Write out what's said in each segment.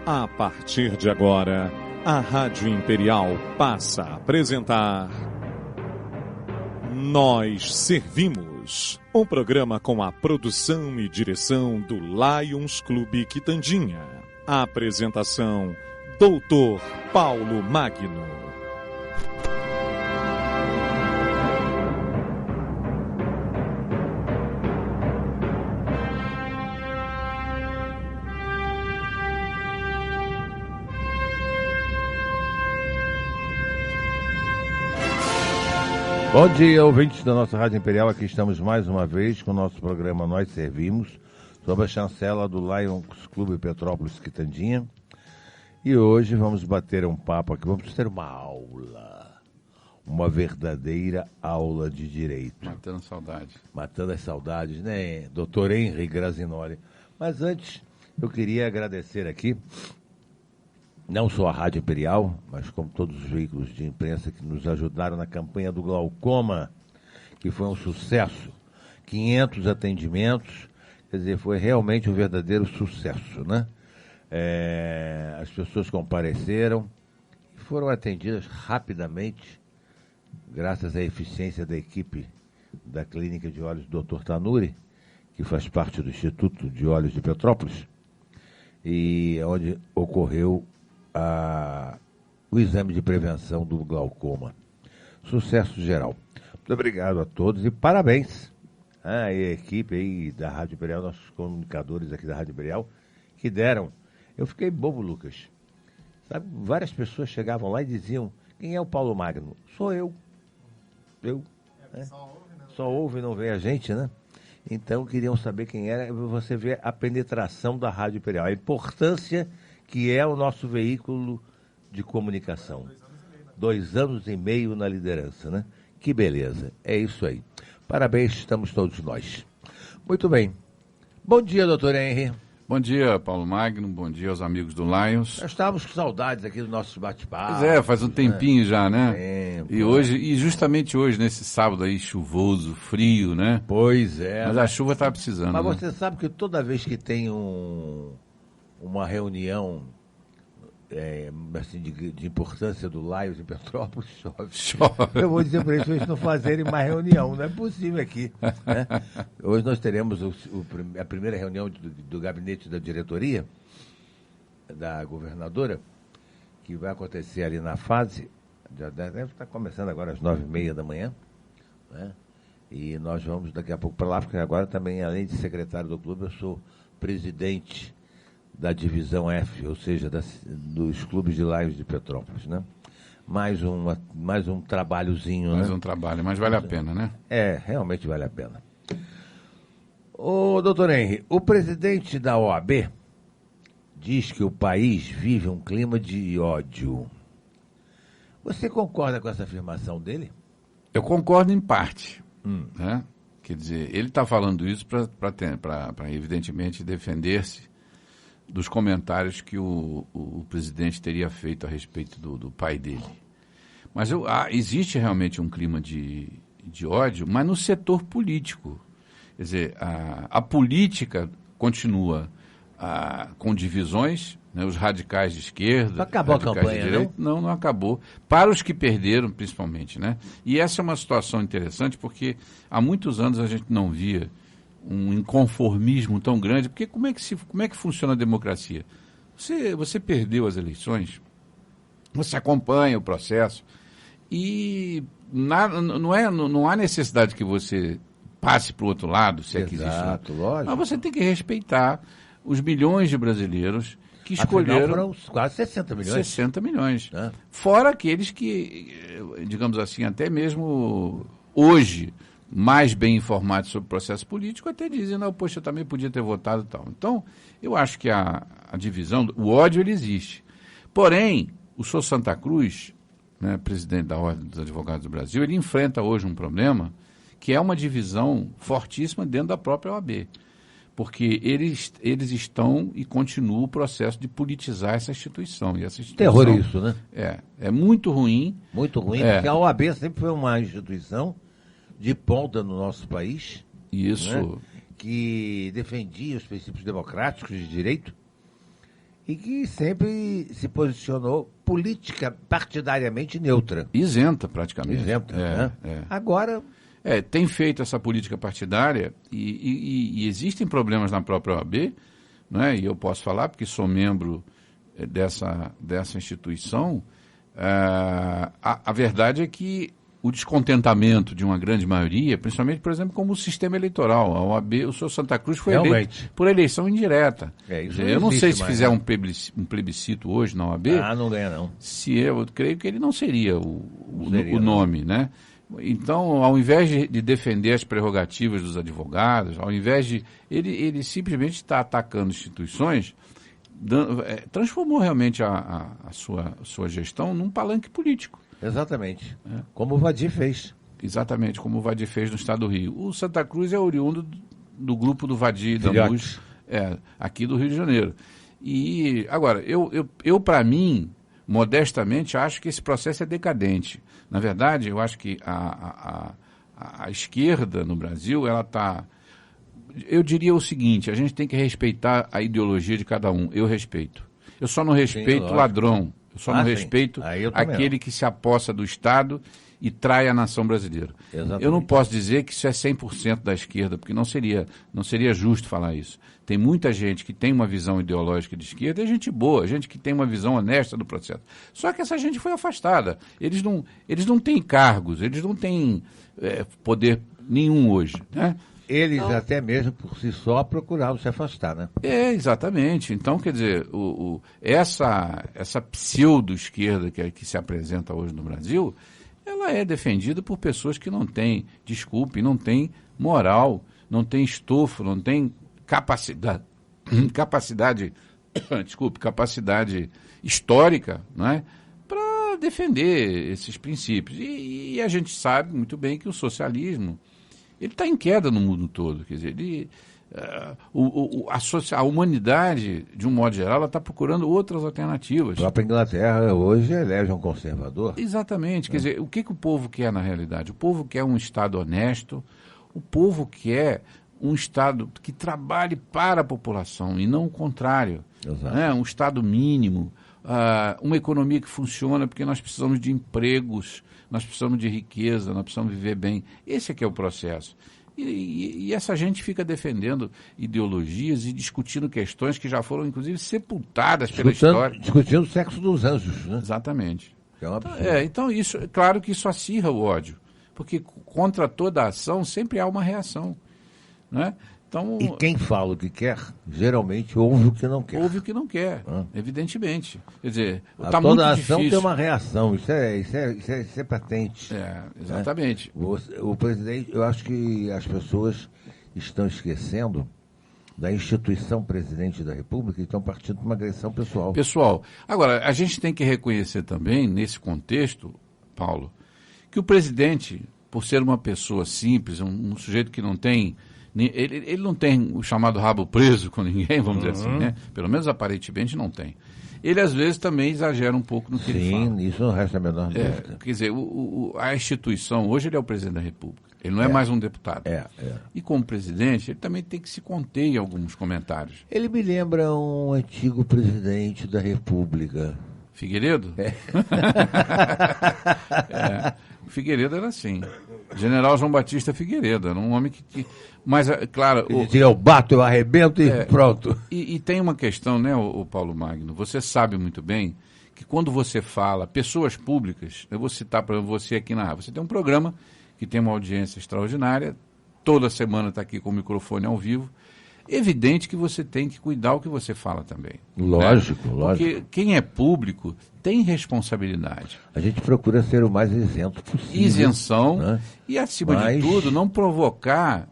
A partir de agora, a Rádio Imperial passa a apresentar Nós Servimos, um programa com a produção e direção do Lions Clube Quitandinha. A apresentação, Dr. Paulo Magno. Bom dia, ouvintes da nossa Rádio Imperial. Aqui estamos mais uma vez com o nosso programa Nós Servimos, sob a chancela do Lions Clube Petrópolis Quitandinha. E hoje vamos bater um papo aqui, vamos ter uma aula, uma verdadeira aula de direito. Matando saudade. Matando as saudades, né, doutor Henry Grazinoli? Mas antes, eu queria agradecer aqui, não só a Rádio Imperial, mas como todos os veículos de imprensa que nos ajudaram na campanha do glaucoma, que foi um sucesso. 500 atendimentos, quer dizer, foi realmente um verdadeiro sucesso, né? As pessoas compareceram e foram atendidas rapidamente, graças à eficiência da equipe da Clínica de Olhos do Dr. Tanuri, que faz parte do Instituto de Olhos de Petrópolis, e onde ocorreu o exame de prevenção do glaucoma. Sucesso geral. Muito obrigado a todos e parabéns à equipe aí da Rádio Imperial, nossos comunicadores aqui da Rádio Imperial, que deram. Eu fiquei bobo, Lucas. Sabe, várias pessoas chegavam lá e diziam: quem é o Paulo Magno? Sou eu. Né? Só ouve e não vê a gente, né? Então queriam saber quem era. Você vê a penetração da Rádio Imperial, a importância que é o nosso veículo de comunicação. 2 anos e meio na liderança, né? Que beleza, é isso aí. Parabéns, estamos todos nós. Muito bem. Bom dia, doutor Henry. Bom dia, Paulo Magno, bom dia aos amigos do Lions. Nós estávamos com saudades aqui do nosso bate-papo. Pois é, faz um tempinho já, né? Tempo, e hoje, e justamente hoje, nesse sábado aí, chuvoso, frio, né? Pois é. Mas a chuva está precisando. Mas né? você sabe que toda vez que tem uma reunião assim, de importância do Lions em Petrópolis, chove. Eu vou dizer para eles não fazerem mais reunião, não é possível aqui. Né? Hoje nós teremos a primeira reunião do gabinete da diretoria, da governadora, que vai acontecer ali na fase, já deve estar começando agora às 9h30 da manhã, né? E nós vamos daqui a pouco para lá, porque agora também, além de secretário do clube, eu sou presidente da divisão F, ou seja, dos clubes de Lions de Petrópolis, né? Mais um trabalhozinho, Mais né? um trabalho, mas vale a pena, né? Realmente vale a pena. Ô, doutor Henry, o presidente da OAB diz que o país vive um clima de ódio. Você concorda com essa afirmação dele? Eu concordo em parte, né? Quer dizer, ele está falando isso para evidentemente, defender-se dos comentários que o presidente teria feito a respeito do pai dele. Mas existe realmente um clima de ódio, mas no setor político. Quer dizer, a política continua com divisões, né, os radicais de esquerda... Não acabou a campanha, direita, não acabou. Para os que perderam, principalmente, né? E essa é uma situação interessante, porque há muitos anos a gente não via um inconformismo tão grande, porque como é que funciona a democracia? Você perdeu as eleições, você acompanha o processo e não há necessidade que você passe para o outro lado, se é que existe. Exato, lógico. Mas você tem que respeitar os milhões de brasileiros que escolheram... Afinal, foram quase 60 milhões. 60 milhões. Fora aqueles que, digamos assim, até mesmo hoje, mais bem informados sobre o processo político, até dizem, não, poxa, eu também podia ter votado e tal. Então, eu acho que a divisão, o ódio, ele existe. Porém, o senhor Santa Cruz, né, presidente da Ordem dos Advogados do Brasil, ele enfrenta hoje um problema que é uma divisão fortíssima dentro da própria OAB. Porque eles estão e continuam o processo de politizar essa instituição. E essa instituição, terror isso, né? É muito ruim. Muito ruim, porque a OAB sempre foi uma instituição de ponta no nosso país. Isso. Né? Que defendia os princípios democráticos de direito e que sempre se posicionou política partidariamente neutra. Isenta, praticamente. Isenta, né? Agora... tem feito essa política partidária e existem problemas na própria OAB, né? E eu posso falar porque sou membro dessa instituição. A verdade é que o descontentamento de uma grande maioria, principalmente, por exemplo, como o sistema eleitoral. A OAB, o senhor Santa Cruz foi eleito por eleição indireta. Eu não sei se fizer um plebiscito hoje na OAB... não ganha não. Eu creio que ele não seria o nome, né? Então, ao invés de defender as prerrogativas dos advogados, ao invés de... Ele simplesmente está atacando instituições, transformou realmente a sua gestão num palanque político. Exatamente. Como o Vadir fez. Exatamente, como o Vadir fez no estado do Rio. O Santa Cruz é oriundo do grupo do Vadir da MUS, aqui do Rio de Janeiro. E, agora, eu para mim, modestamente, acho que esse processo é decadente. Na verdade, eu acho que a esquerda no Brasil, ela está... Eu diria o seguinte, a gente tem que respeitar a ideologia de cada um. Eu respeito. Eu só não respeito o ladrão. Eu só não respeito aquele que se apossa do Estado e trai a nação brasileira. Exatamente. Eu não posso dizer que isso é 100% da esquerda, porque não seria justo falar isso. Tem muita gente que tem uma visão ideológica de esquerda e gente boa, gente que tem uma visão honesta do processo. Só que essa gente foi afastada. Eles não têm cargos, eles não têm poder nenhum hoje, né? Eles até mesmo por si só procuravam se afastar, né? Exatamente. Então, quer dizer, essa pseudo-esquerda que se apresenta hoje no Brasil, ela é defendida por pessoas que não têm, não têm moral, não têm estofo, não têm capacidade histórica, não é? Para defender esses princípios. E a gente sabe muito bem que o socialismo ele está em queda no mundo todo. Quer dizer, a humanidade, de um modo geral, ela está procurando outras alternativas. A própria Inglaterra hoje elege um conservador. Exatamente. Quer dizer, o que o povo quer na realidade? O povo quer um Estado honesto, o povo quer um Estado que trabalhe para a população e não o contrário. Né? Um Estado mínimo, uma economia que funciona, porque nós precisamos de empregos, nós precisamos de riqueza, nós precisamos viver bem. Esse é que é o processo. E essa gente fica defendendo ideologias e discutindo questões que já foram, inclusive, sepultadas pela história. Discutindo o sexo dos anjos, né? Exatamente. É um absurdo. Então, claro que isso acirra o ódio, porque contra toda ação sempre há uma reação, né? Então, e quem fala o que quer, geralmente ouve o que não quer. Ouve o que não quer, evidentemente. Quer dizer, tá muito toda ação difícil. Tem uma reação, isso é patente. Exatamente. O presidente, eu acho que as pessoas estão esquecendo da instituição presidente da República e estão partindo de uma agressão pessoal. Agora, a gente tem que reconhecer também, nesse contexto, Paulo, que o presidente, por ser uma pessoa simples, um sujeito que não tem... Ele não tem o chamado rabo preso com ninguém, vamos dizer assim, né? Pelo menos aparentemente não tem. Ele, às vezes, também exagera um pouco no que ele fala. Sim, isso não resta a menor dúvida. Quer dizer, a instituição, hoje ele é o presidente da República, ele não é mais um deputado. E como presidente, ele também tem que se conter em alguns comentários. Ele me lembra um antigo presidente da República. Figueiredo? Figueiredo era assim. General João Batista Figueiredo, era um homem que mas, claro... Ele dizia, eu bato, eu arrebento e pronto. E tem uma questão, né, o Paulo Magno, você sabe muito bem que quando você fala pessoas públicas, eu vou citar para você aqui na rádio, você tem um programa que tem uma audiência extraordinária, toda semana está aqui com o microfone ao vivo, evidente que você tem que cuidar o que você fala também. Lógico, né? lógico. Porque quem é público tem responsabilidade. A gente procura ser o mais isento possível. Isenção, né? E, acima de tudo, não provocar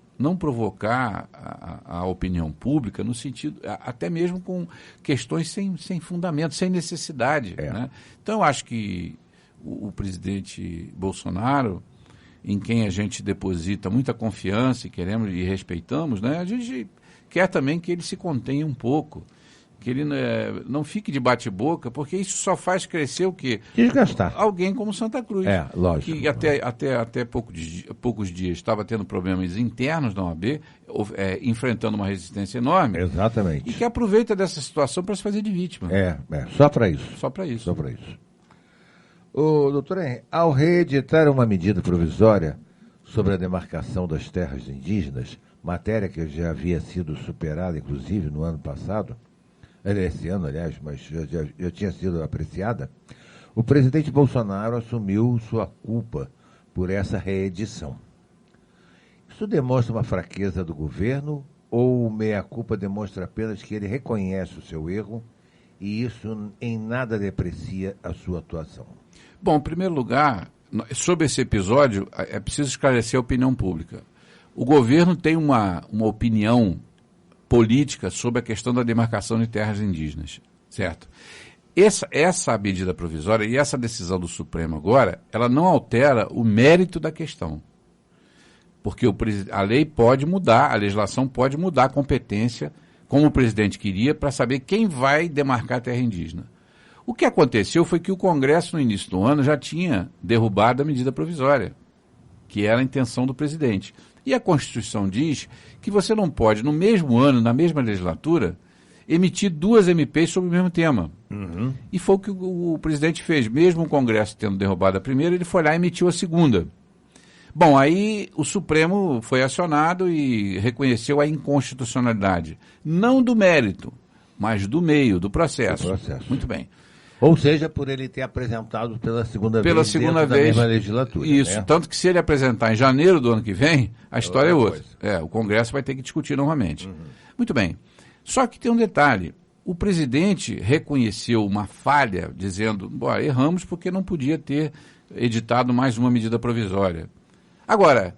a opinião pública no sentido, até mesmo com questões sem fundamento, sem necessidade. Né? Então, eu acho que o presidente Bolsonaro, em quem a gente deposita muita confiança e queremos e respeitamos, né? A gente quer também que ele se contenha um pouco, que ele não fique de bate-boca, porque isso só faz crescer o quê? Desgastar. Alguém como Santa Cruz. Lógico. Que até poucos dias estava tendo problemas internos da OAB, enfrentando uma resistência enorme. Exatamente. E que aproveita dessa situação para se fazer de vítima. Só para isso. Só para isso. Doutor Henrique, ao reeditar uma medida provisória sobre a demarcação das terras indígenas, matéria que já havia sido superada, inclusive, no ano passado, esse ano, aliás, mas já tinha sido apreciada, o presidente Bolsonaro assumiu sua culpa por essa reedição. Isso demonstra uma fraqueza do governo ou meia-culpa demonstra apenas que ele reconhece o seu erro e isso em nada deprecia a sua atuação? Bom, em primeiro lugar, sobre esse episódio, é preciso esclarecer a opinião pública. O governo tem uma opinião política sobre a questão da demarcação de terras indígenas, certo? Essa medida provisória e essa decisão do Supremo agora, ela não altera o mérito da questão. Porque a lei pode mudar, a legislação pode mudar a competência, como o presidente queria, para saber quem vai demarcar a terra indígena. O que aconteceu foi que o Congresso, no início do ano, já tinha derrubado a medida provisória, que era a intenção do presidente. E a Constituição diz que você não pode, no mesmo ano, na mesma legislatura, emitir 2 MPs sobre o mesmo tema. Uhum. E foi o que o presidente fez. Mesmo o Congresso tendo derrubado a primeira, ele foi lá e emitiu a segunda. Bom, aí o Supremo foi acionado e reconheceu a inconstitucionalidade. Não do mérito, mas do meio, do processo. Muito bem. Ou seja, por ele ter apresentado pela segunda vez da mesma legislatura. Isso, né? Tanto que se ele apresentar em janeiro do ano que vem, a história é outra. O Congresso vai ter que discutir novamente. Uhum. Muito bem. Só que tem um detalhe. O presidente reconheceu uma falha, dizendo, erramos porque não podia ter editado mais uma medida provisória. Agora,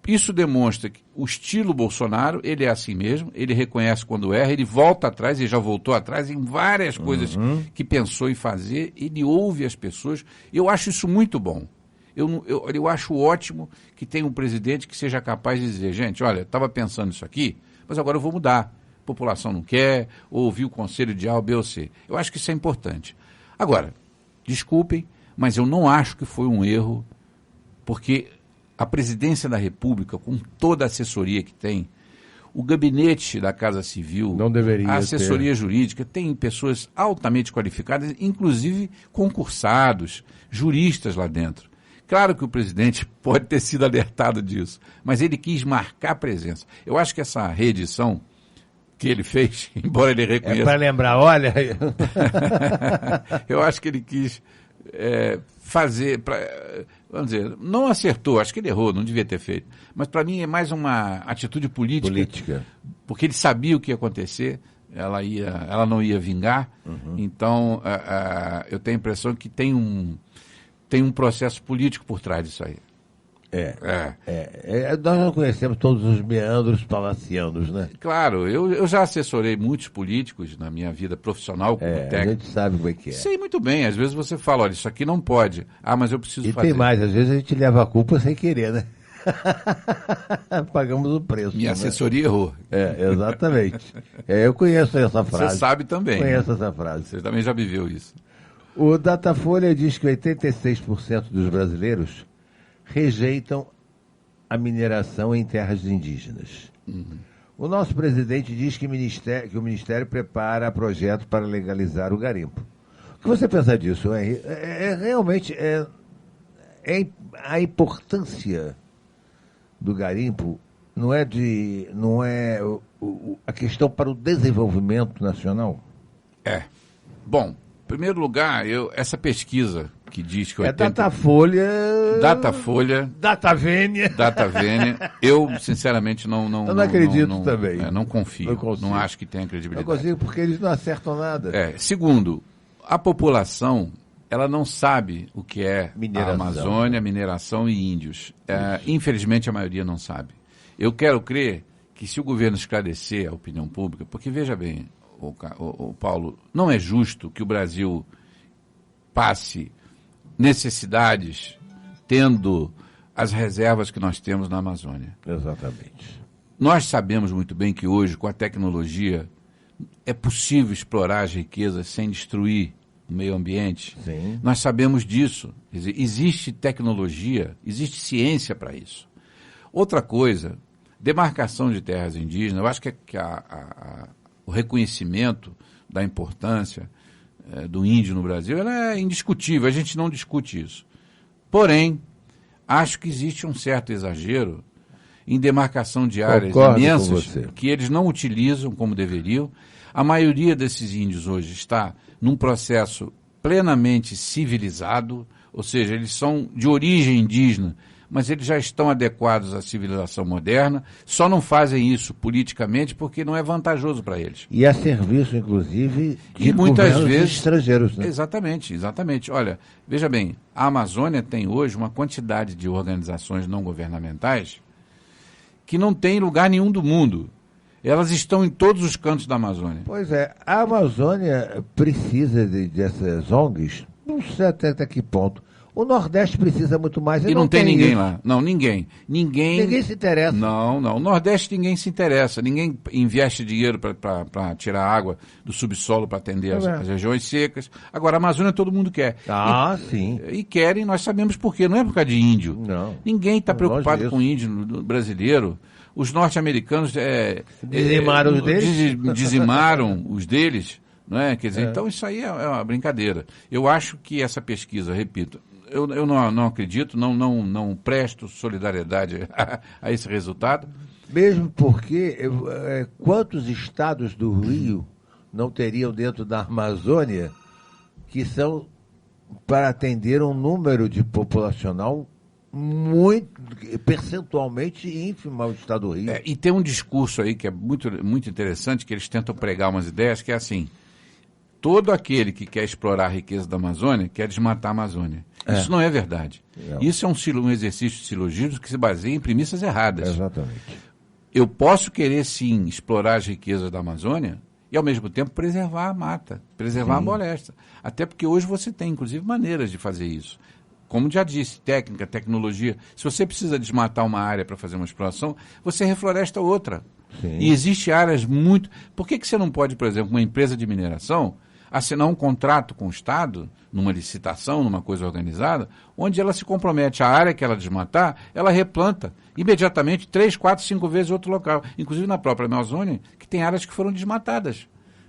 isso demonstra que o estilo Bolsonaro, ele é assim mesmo, ele reconhece quando erra, ele volta atrás, ele já voltou atrás em várias coisas que pensou em fazer, ele ouve as pessoas. Eu acho isso muito bom. Eu acho ótimo que tenha um presidente que seja capaz de dizer, gente, olha, estava pensando nisso aqui, mas agora eu vou mudar. A população não quer, ouvir o conselho de A, B ou C. Eu acho que isso é importante. Agora, desculpem, mas eu não acho que foi um erro, porque a presidência da República, com toda a assessoria que tem, o gabinete da Casa Civil, não deveria a assessoria ter. Jurídica, tem pessoas altamente qualificadas, inclusive concursados, juristas lá dentro. Claro que o presidente pode ter sido alertado disso, mas ele quis marcar presença. Eu acho que essa reedição que ele fez, embora ele reconheça... É para lembrar, olha... Eu acho que ele quis fazer... Vamos dizer, não acertou, acho que ele errou, não devia ter feito. Mas para mim é mais uma atitude política. Porque ele sabia o que ia acontecer, ela não ia vingar. Uhum. Então, eu tenho a impressão que tem um processo político por trás disso aí. Nós não conhecemos todos os meandros palacianos, né? Claro, eu já assessorei muitos políticos na minha vida profissional como técnico. A gente sabe como é que é. Sei muito bem, às vezes você fala, olha, isso aqui não pode. Mas eu preciso fazer. E tem mais, às vezes a gente leva a culpa sem querer, né? Pagamos o preço. Minha assessoria errou. Exatamente. Eu conheço essa frase. Você sabe também. Conheço essa frase. Você também já viveu isso. O Datafolha diz que 86% dos brasileiros rejeitam a mineração em terras indígenas. Uhum. O nosso presidente diz que o Ministério prepara projeto para legalizar o garimpo. O que você pensa disso, Henri? Realmente a importância do garimpo não é a questão para o desenvolvimento nacional? Bom, em primeiro lugar, essa pesquisa que diz que... Datafolha... Datavênia, eu sinceramente não acredito também. Não confio, não acho que tenha credibilidade. Não consigo porque eles não acertam nada. Segundo, a população, ela não sabe o que é mineração. A Amazônia, mineração e índios. Infelizmente a maioria não sabe. Eu quero crer que se o governo esclarecer a opinião pública, porque veja bem, o Paulo, não é justo que o Brasil passe necessidades tendo as reservas que nós temos na Amazônia. Exatamente. Nós sabemos muito bem que hoje, com a tecnologia, é possível explorar as riquezas sem destruir o meio ambiente. Sim. Nós sabemos disso. Quer dizer, existe tecnologia, existe ciência para isso. Outra coisa, demarcação de terras indígenas, eu acho que o reconhecimento da importância do índio no Brasil ela é indiscutível, a gente não discute isso. Porém, acho que existe um certo exagero em demarcação de áreas imensas que eles não utilizam como deveriam. A maioria desses índios hoje está num processo plenamente civilizado, ou seja, eles são de origem indígena, mas eles já estão adequados à civilização moderna, só não fazem isso politicamente porque não é vantajoso para eles. E a serviço, inclusive, de muitas vezes estrangeiros, né? Exatamente, exatamente. Olha, veja bem, a Amazônia tem hoje uma quantidade de organizações não governamentais que não tem lugar nenhum do mundo. Elas estão em todos os cantos da Amazônia. Pois é, a Amazônia precisa dessas ONGs, não sei até que ponto. O Nordeste precisa muito mais. E não tem ninguém isso lá. Não, ninguém. Ninguém se interessa. Não. O Nordeste ninguém se interessa. Ninguém investe dinheiro para tirar água do subsolo para atender as regiões secas. Agora, a Amazônia todo mundo quer. Sim. E querem, nós sabemos por quê. Não é por causa de índio. Não. Ninguém está preocupado com o índio brasileiro. Os norte-americanos dizimaram os deles. Dizimaram os deles. Não é? Quer dizer, então isso aí é uma brincadeira. Eu acho que essa pesquisa, repito, eu não acredito, não presto solidariedade a esse resultado. Mesmo porque quantos estados do Rio não teriam dentro da Amazônia que são para atender um número de populacional muito, percentualmente ínfimo ao estado do Rio. E tem um discurso aí que é muito, muito interessante, que eles tentam pregar umas ideias, que é assim: todo aquele que quer explorar a riqueza da Amazônia quer desmatar a Amazônia. Isso não é verdade. Não. Isso é um exercício de silogismo que se baseia em premissas erradas. Exatamente. Eu posso querer, sim, explorar as riquezas da Amazônia e, ao mesmo tempo, preservar a mata, preservar a floresta. Até porque hoje você tem, inclusive, maneiras de fazer isso. Como já disse, técnica, tecnologia. Se você precisa desmatar uma área para fazer uma exploração, você refloresta outra. Sim. E existem áreas muito... Por que você não pode, por exemplo, uma empresa de mineração assinar um contrato com o Estado, numa licitação, numa coisa organizada, onde ela se compromete, a área que ela desmatar, ela replanta imediatamente 3, 4, 5 vezes outro local. Inclusive na própria Amazônia, que tem áreas que foram desmatadas,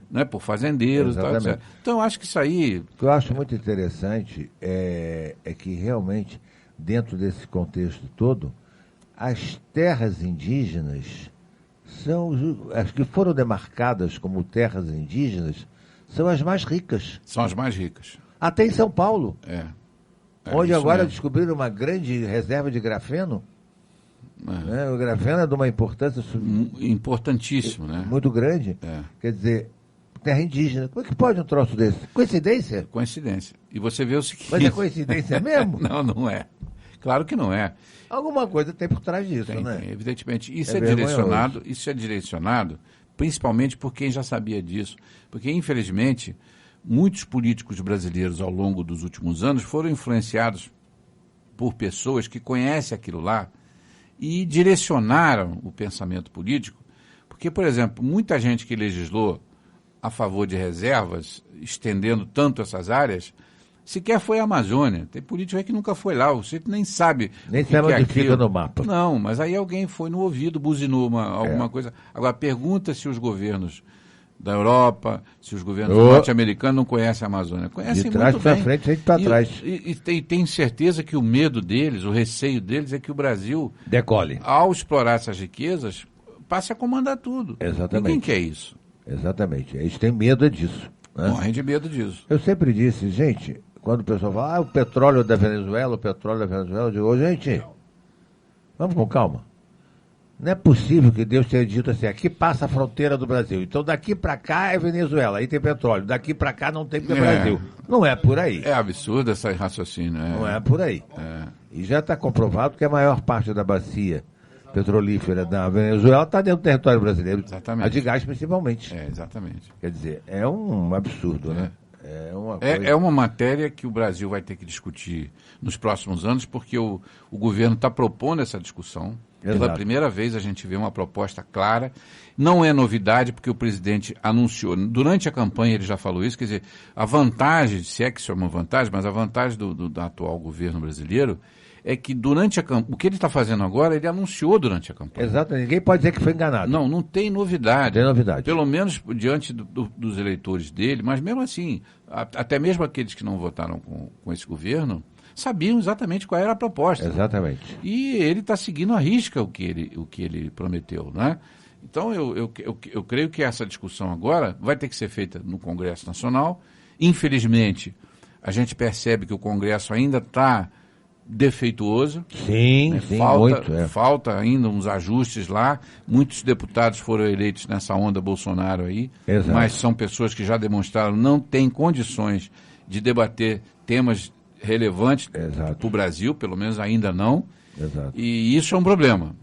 né, por fazendeiros e tal, etc. Então, eu acho que isso aí... O que eu acho muito interessante é que realmente, dentro desse contexto todo, as terras indígenas são as que foram demarcadas como terras indígenas, são as mais ricas. São as mais ricas. Até em São Paulo. Onde agora mesmo. descobriram uma grande reserva de grafeno. Né? O grafeno é de uma importância importantíssimo, né? Muito grande. Quer dizer, terra indígena. Como é que pode um troço desse? Coincidência? Coincidência. E você vê o seguinte... Mas é coincidência mesmo? Não é. Claro que não é. Alguma coisa tem por trás disso, né? Tem, evidentemente. Isso é direcionado principalmente por quem já sabia disso. Porque, infelizmente, muitos políticos brasileiros, ao longo dos últimos anos, foram influenciados por pessoas que conhecem aquilo lá e direcionaram o pensamento político. Porque, por exemplo, muita gente que legislou a favor de reservas, estendendo tanto essas áreas, sequer foi à Amazônia. Tem político aí que nunca foi lá, você nem sabe. Nem sabe onde fica no mapa. Não, mas aí alguém foi no ouvido, buzinou alguma coisa. Agora, pergunta se os governos da Europa, se os governos norte-americanos não conhecem a Amazônia. Conhecem muito bem. De trás para frente, gente para trás. E tem certeza que o medo deles, o receio deles é que o Brasil, decole. Ao explorar essas riquezas, passe a comandar tudo. Exatamente. E quem quer isso? Exatamente. Eles têm medo disso. Né? Morrem de medo disso. Eu sempre disse, gente, quando o pessoal fala, o petróleo da Venezuela, eu digo, gente, vamos com calma. Não é possível que Deus tenha dito assim, aqui passa a fronteira do Brasil, então daqui para cá é Venezuela, aí tem petróleo, daqui para cá não tem porque é Brasil. Não é por aí. É absurdo esse raciocínio. Não é por aí. E já está comprovado que a maior parte da bacia petrolífera da Venezuela está dentro do território brasileiro. Exatamente. A de gás principalmente. Exatamente. Quer dizer, é um absurdo, né? É uma matéria que o Brasil vai ter que discutir nos próximos anos, porque o governo está propondo essa discussão. Pela primeira vez a gente vê uma proposta clara. Não é novidade, porque o presidente anunciou, durante a campanha ele já falou isso, quer dizer, a vantagem, se é que isso é uma vantagem, mas a vantagem do atual governo brasileiro é que durante a campanha, o que ele está fazendo agora, ele anunciou durante a campanha. Exato, ninguém pode dizer que foi enganado. Não tem novidade. Tem novidade. Pelo menos diante dos eleitores dele, mas mesmo assim, até mesmo aqueles que não votaram com esse governo, sabiam exatamente qual era a proposta. Exatamente. E ele está seguindo à risca o que ele prometeu, né? Então, eu creio que essa discussão agora vai ter que ser feita no Congresso Nacional. Infelizmente, a gente percebe que o Congresso ainda está defeituoso. Sim, né? sim, muito. Falta ainda uns ajustes lá. Muitos deputados foram eleitos nessa onda Bolsonaro aí. Exato. Mas são pessoas que já demonstraram não têm condições de debater temas relevantes para o Brasil, pelo menos ainda não. Exato. E isso é um problema.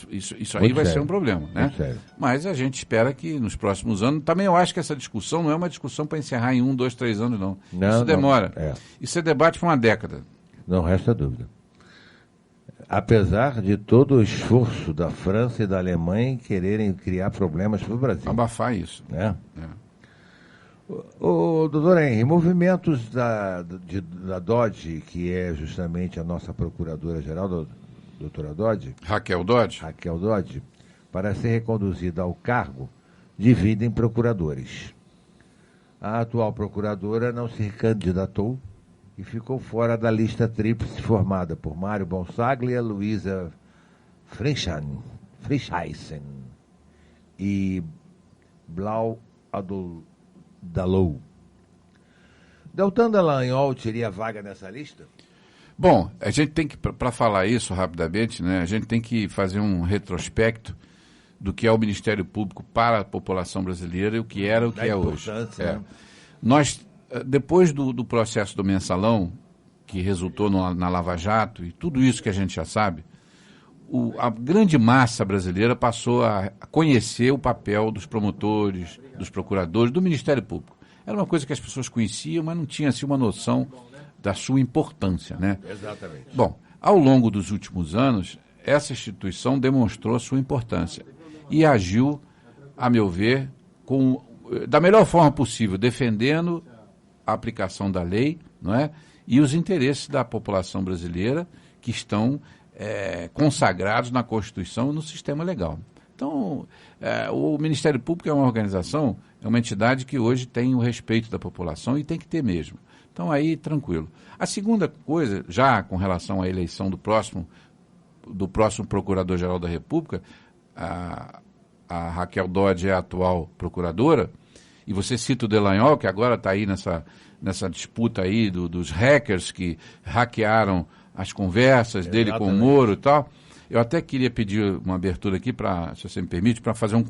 Isso aí vai ser um problema, né? Sério. Mas a gente espera que nos próximos anos... Também eu acho que essa discussão não é uma discussão para encerrar em 1, 2, 3 anos, não. Isso demora. Isso é debate por uma década. Não resta dúvida. Apesar de todo o esforço da França e da Alemanha em quererem criar problemas para o Brasil. Abafar isso. Né? O doutor Henry, movimentos da Dodge, que é justamente a nossa procuradora-geral, doutora Dodge, Raquel Dodge, para ser reconduzida ao cargo, dividem procuradores. A atual procuradora não se candidatou e ficou fora da lista tríplice formada por Mário Bonsaglia, Luísa Frischheisen e Blau Adolou. Deltan Dallagnol teria vaga nessa lista? Bom, a gente tem que, para falar isso rapidamente, né, a gente tem que fazer um retrospecto do que é o Ministério Público para a população brasileira e o que era, o que é hoje. Né? Nós, depois do processo do Mensalão, que resultou na Lava Jato, e tudo isso que a gente já sabe, a grande massa brasileira passou a conhecer o papel dos promotores, dos procuradores, do Ministério Público. Era uma coisa que as pessoas conheciam, mas não tinha assim, uma noção da sua importância, né? Exatamente. Bom, ao longo dos últimos anos, essa instituição demonstrou a sua importância e agiu, a meu ver, da melhor forma possível, defendendo a aplicação da lei, não é? E os interesses da população brasileira que estão consagrados na Constituição e no sistema legal. Então, o Ministério Público é uma organização, é uma entidade que hoje tem o respeito da população e tem que ter mesmo. Então, aí, tranquilo. A segunda coisa, já com relação à eleição do próximo Procurador-Geral da República, a Raquel Dodge é a atual procuradora, e você cita o Dallagnol, que agora está aí nessa disputa aí dos hackers que hackearam as conversas dele com o Moro e tal. Eu até queria pedir uma abertura aqui, se você me permite, para fazer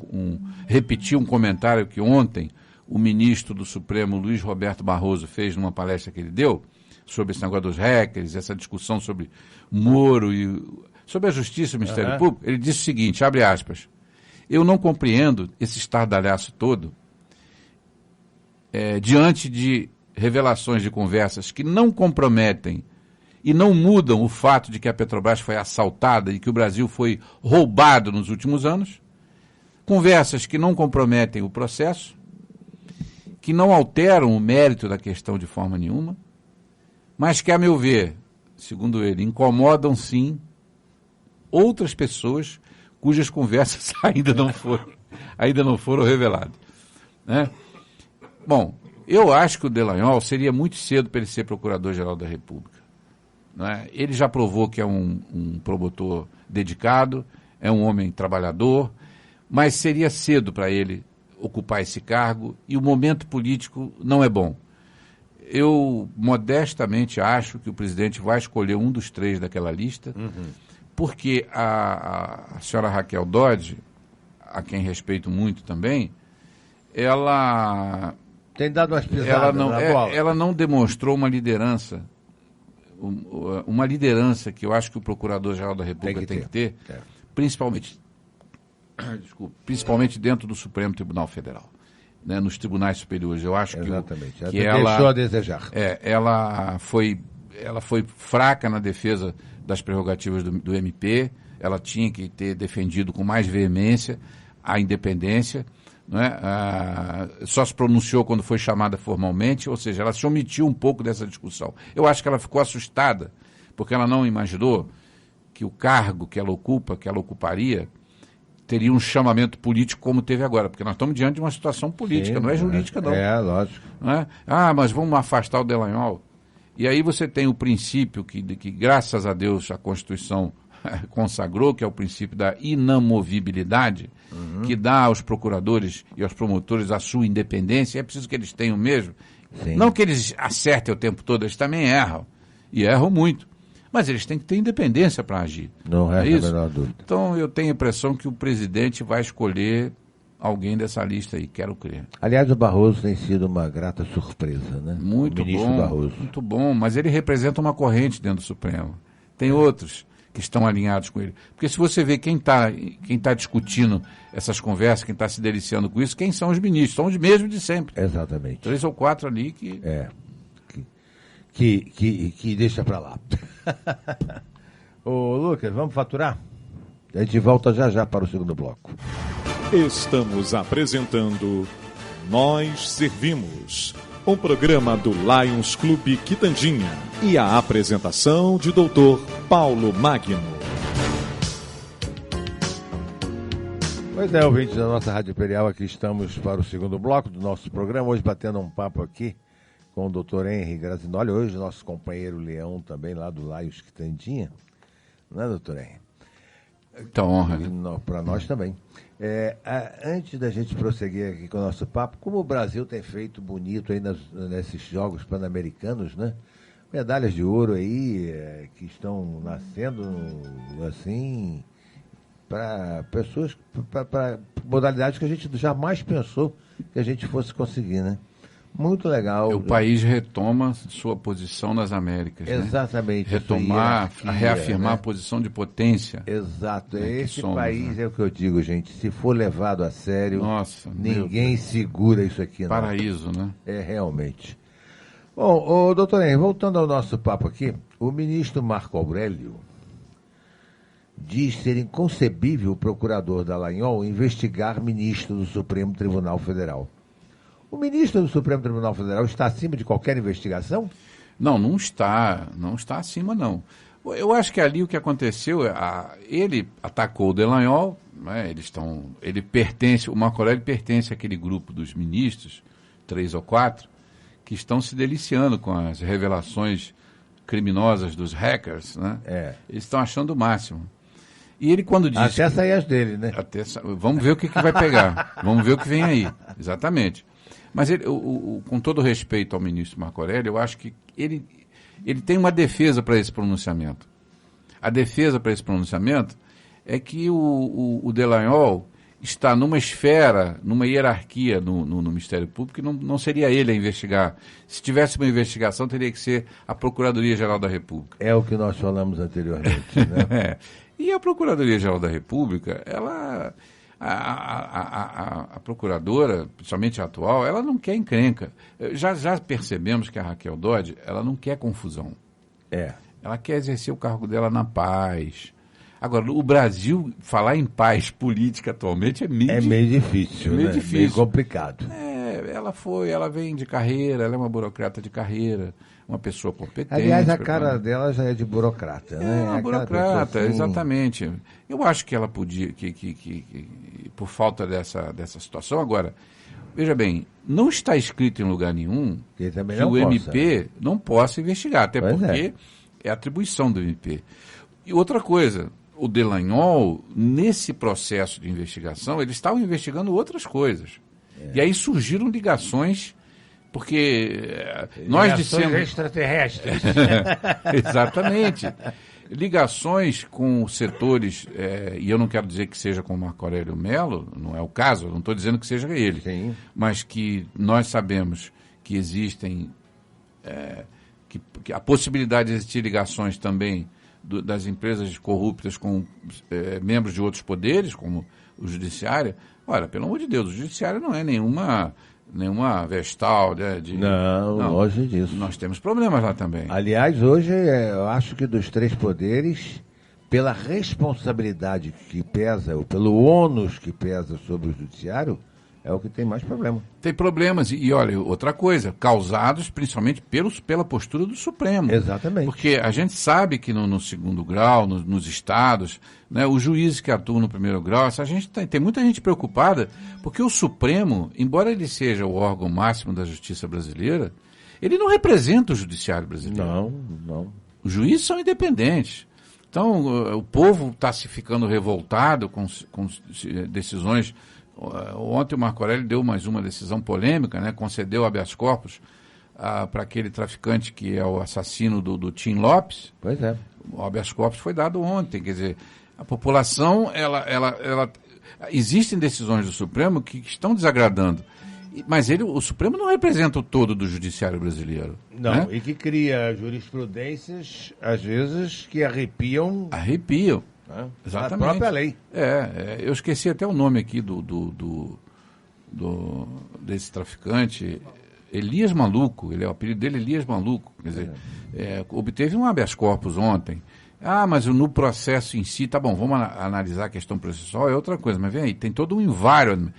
repetir um comentário que ontem o ministro do Supremo, Luiz Roberto Barroso, fez numa palestra que ele deu sobre esse negócio dos hackers, essa discussão sobre Moro e sobre a Justiça e o Ministério Público. Ele disse o seguinte, abre aspas, eu não compreendo esse estardalhaço todo diante de revelações de conversas que não comprometem e não mudam o fato de que a Petrobras foi assaltada e que o Brasil foi roubado nos últimos anos, conversas que não comprometem o processo, que não alteram o mérito da questão de forma nenhuma, mas que, a meu ver, segundo ele, incomodam sim outras pessoas cujas conversas ainda não foram reveladas. Né? Bom, eu acho que o Dallagnol seria muito cedo para ele ser Procurador-Geral da República. Né? Ele já provou que é um promotor dedicado, é um homem trabalhador, mas seria cedo para ele ocupar esse cargo e o momento político não é bom. Eu modestamente acho que o presidente vai escolher um dos 3 daquela lista, porque a senhora Raquel Dodge, a quem respeito muito também, ela tem dado umas pisadas na bola. Ela não demonstrou uma liderança que eu acho que o Procurador-Geral da República tem que ter. Principalmente dentro do Supremo Tribunal Federal, né, nos tribunais superiores. Eu acho que ela deixou a desejar. Ela foi fraca na defesa das prerrogativas do MP, ela tinha que ter defendido com mais veemência a independência, não é? Só se pronunciou quando foi chamada formalmente, ou seja, ela se omitiu um pouco dessa discussão. Eu acho que ela ficou assustada, porque ela não imaginou que o cargo que ela ocupa, que ela ocuparia, teria um chamamento político como teve agora, porque nós estamos diante de uma situação política, não é jurídica, não. Lógico. Não é? Mas vamos afastar o Dallagnol. E aí você tem o princípio que graças a Deus, a Constituição consagrou, que é o princípio da inamovibilidade, que dá aos procuradores e aos promotores a sua independência. É preciso que eles tenham mesmo. Sim. Não que eles acertem o tempo todo, eles também erram. E erram muito. Mas eles têm que ter independência para agir. Não é resta isso? a menor dúvida. Então eu tenho a impressão que o presidente vai escolher alguém dessa lista aí, quero crer. Aliás, o Barroso tem sido uma grata surpresa, né? Muito o ministro bom, Barroso. muito bom, mas ele representa uma corrente dentro do Supremo. Tem outros que estão alinhados com ele. Porque se você vê quem tá discutindo essas conversas, quem está se deliciando com isso, quem são os ministros? São os mesmos de sempre. Exatamente. 3 ou 4 ali que... Que deixa pra lá. Ô, Lucas, vamos faturar? A gente volta já para o segundo bloco. Estamos apresentando Nós Servimos, um programa do Lions Clube Quitandinha e a apresentação de Dr. Paulo Magno. Pois é, ouvintes da nossa Rádio Imperial, aqui estamos para o segundo bloco do nosso programa, hoje batendo um papo aqui com o Dr. Henry Grazinoli, hoje nosso companheiro Leão também lá do Lions Quitandinha, não é, doutor Henry? Muita honra, né? Para nós também. Antes da gente prosseguir aqui com o nosso papo, como o Brasil tem feito bonito aí nesses Jogos Pan-Americanos, né? Medalhas de ouro aí que estão nascendo assim para pessoas, para modalidades que a gente jamais pensou que a gente fosse conseguir, né? Muito legal. O país retoma sua posição nas Américas. Exatamente. Né? Retomar, reafirmar, né? A posição de potência. Exato. Esse somos, país, né? É o que eu digo, gente. Se for levado a sério, nossa, ninguém segura isso aqui. Não. Paraíso, né? É, realmente. Bom, doutor Henrique, voltando ao nosso papo aqui, o ministro Marco Aurélio diz ser inconcebível o procurador Dallagnol investigar ministro do Supremo Tribunal Federal. O ministro do Supremo Tribunal Federal está acima de qualquer investigação? Não está acima, não. Eu acho que ali o que aconteceu, ele atacou o Dallagnol, né, o Marco Aurélio pertence àquele grupo dos ministros, 3 ou 4, que estão se deliciando com as revelações criminosas dos hackers, né? Eles estão achando o máximo. E ele quando disse... Até sair as dele, né? Vamos ver o que vai pegar. Vamos ver o que vem aí. Exatamente. Mas ele, com todo respeito ao ministro Marco Aurélio, eu acho que ele tem uma defesa para esse pronunciamento. A defesa para esse pronunciamento é que o Dallagnol está numa esfera, numa hierarquia no Ministério Público, que não seria ele a investigar. Se tivesse uma investigação, teria que ser a Procuradoria-Geral da República. É o que nós falamos anteriormente, né? E a Procuradoria-Geral da República, ela... A procuradora, principalmente a atual, ela não quer encrenca. Já percebemos que a Raquel Dodge, ela não quer confusão. Ela quer exercer o cargo dela na paz. Agora, o Brasil, falar em paz política atualmente é meio difícil, meio né? difícil. Meio complicado. Ela vem de carreira, ela é uma burocrata de carreira, uma pessoa competente. Aliás, a cara dela já é de burocrata, né? É uma burocrata, assim... exatamente. Eu acho que ela podia, que por falta dessa situação, agora, veja bem, não está escrito em lugar nenhum que o MP não possa investigar, até porque é atribuição do MP. E outra coisa, o Dallagnol, nesse processo de investigação, eles estavam investigando outras coisas. E aí surgiram ligações, porque nós dissemos... extraterrestres. Exatamente. Ligações com setores, e eu não quero dizer que seja com o Marco Aurélio Mello, não é o caso, não estou dizendo que seja ele, sim, mas que nós sabemos que existem, que a possibilidade de existir ligações também das empresas corruptas com membros de outros poderes, como o Judiciário. Ora, pelo amor de Deus, o Judiciário não é nenhuma Vestal, né, não, longe disso. Nós temos problemas lá também. Aliás, hoje eu acho que dos 3 poderes, pela responsabilidade que pesa, ou pelo ônus que pesa sobre o judiciário, é o que tem mais problema. Tem problemas, e olha, outra coisa, causados principalmente pela postura do Supremo. Exatamente. Porque a gente sabe que no segundo grau, nos estados, né, os juízes que atuam no primeiro grau, a gente tem muita gente preocupada, porque o Supremo, embora ele seja o órgão máximo da justiça brasileira, ele não representa o judiciário brasileiro. Não. Os juízes são independentes. Então, o povo está se ficando revoltado com decisões. Ontem o Marco Aurélio deu mais uma decisão polêmica, né? Concedeu habeas corpus para aquele traficante que é o assassino do Tim Lopes. Pois é. O habeas corpus foi dado ontem. Quer dizer, a população, existem decisões do Supremo que estão desagradando. Mas o Supremo não representa o todo do judiciário brasileiro. Não, né? E que cria jurisprudências, às vezes, que arrepiam. Arrepiam. Né? Exatamente. A própria lei. Eu esqueci até o nome aqui desse traficante, Elias Maluco, o apelido dele é Elias Maluco, quer dizer, obteve um habeas corpus ontem. Mas no processo em si, tá bom, vamos analisar a questão processual, é outra coisa, mas vem aí, tem todo um environment.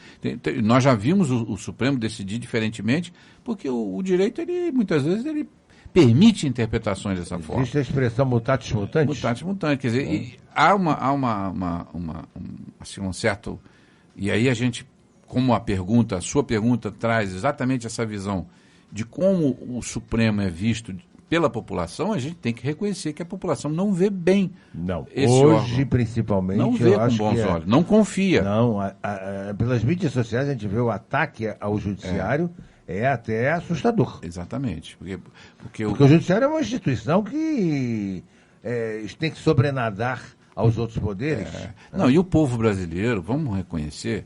Nós já vimos o Supremo decidir diferentemente, porque o direito, muitas vezes, ele permite interpretações dessa forma. Existe a expressão mutatis mutandis? Mutatis mutandis, quer dizer, há um certo... E aí a gente, como a sua pergunta traz exatamente essa visão de como o Supremo é visto pela população, a gente tem que reconhecer que a população não vê bem esse hoje, órgão. Principalmente, não vê com bons olhos, não confia. Não, pelas mídias sociais a gente vê o ataque ao judiciário, é até assustador. Exatamente. Porque o judiciário é uma instituição que tem que sobrenadar aos outros poderes. Não, e o povo brasileiro, vamos reconhecer,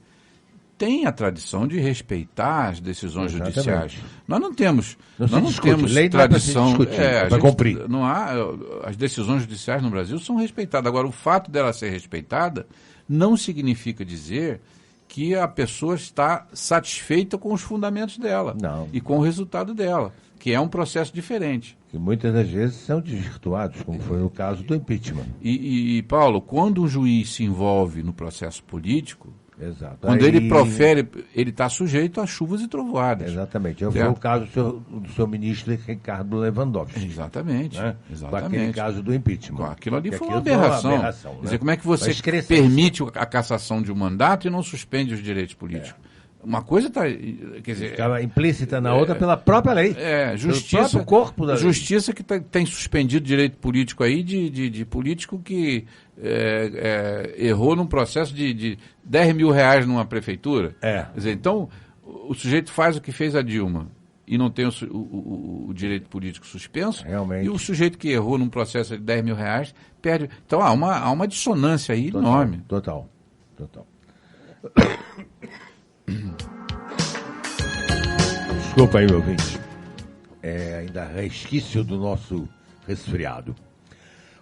tem a tradição de respeitar as decisões judiciais. Nós não temos, lei tradição. Para cumprir. Não há, as decisões judiciais no Brasil são respeitadas. Agora, o fato dela ser respeitada não significa dizer que a pessoa está satisfeita com os fundamentos dela e com o resultado dela, que é um processo diferente. Que muitas das vezes são desvirtuados, como foi o caso do impeachment. E Paulo, quando um juiz se envolve no processo político, exato. Quando ele profere, ele está sujeito a chuvas e trovoadas. Exatamente. Foi o caso do seu ministro Ricardo Lewandowski. Exatamente. Né? Exatamente. Com aquele caso do impeachment. Aquilo ali foi uma aberração. Né? Quer dizer, como é que você permite a cassação de um mandato e não suspende os direitos políticos? Uma coisa está... Ficava implícita na outra pela própria lei. Justiça, pelo próprio corpo da lei. Justiça que tem suspendido direito político aí de político que errou num processo de 10 mil reais numa prefeitura. Quer dizer, então, o sujeito faz o que fez a Dilma e não tem o direito político suspenso. Realmente. E o sujeito que errou num processo de 10 mil reais perde. Então, há uma dissonância aí enorme. Total. Desculpa aí, meu ouvinte. Ainda resquício do nosso resfriado.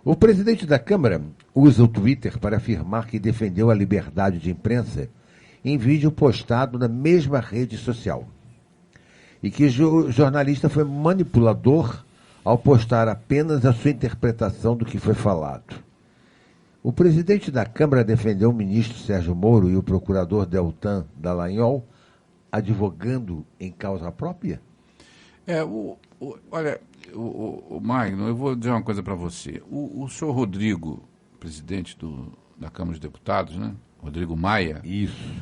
O presidente da Câmara usa o Twitter para afirmar que defendeu a liberdade de imprensa em vídeo postado na mesma rede social. E que o jornalista foi manipulador ao postar apenas a sua interpretação do que foi falado. O presidente da Câmara defendeu o ministro Sérgio Moro e o procurador Deltan Dallagnol advogando em causa própria? Olha, o Magno, eu vou dizer uma coisa para você. O senhor Rodrigo, presidente da Câmara dos Deputados, né? Rodrigo Maia. Isso.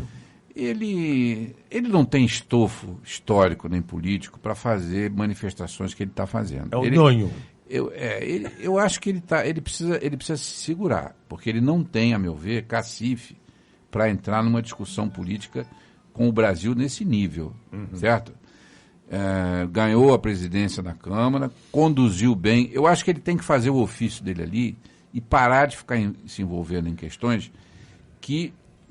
Ele não tem estofo histórico nem político para fazer manifestações que ele está fazendo. É o nonho. Eu acho que ele precisa se segurar, porque ele não tem, a meu ver, cacife para entrar numa discussão política com o Brasil nesse nível, certo? Ganhou a presidência da Câmara, conduziu bem. Eu acho que ele tem que fazer o ofício dele ali e parar de ficar se envolvendo em questões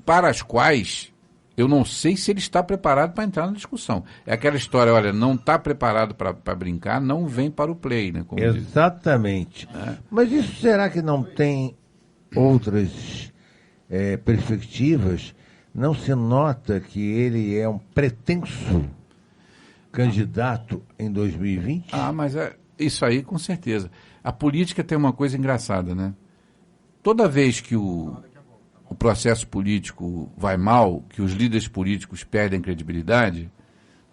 para as quais eu não sei se ele está preparado para entrar na discussão. É aquela história, olha, não está preparado para brincar, não vem para o play, né? Como exatamente. Mas isso será que não tem outras perspectivas? Não se nota que ele é um pretenso candidato em 2020? Mas isso aí com certeza. A política tem uma coisa engraçada, né? toda vez que o processo político vai mal, que os líderes políticos perdem credibilidade,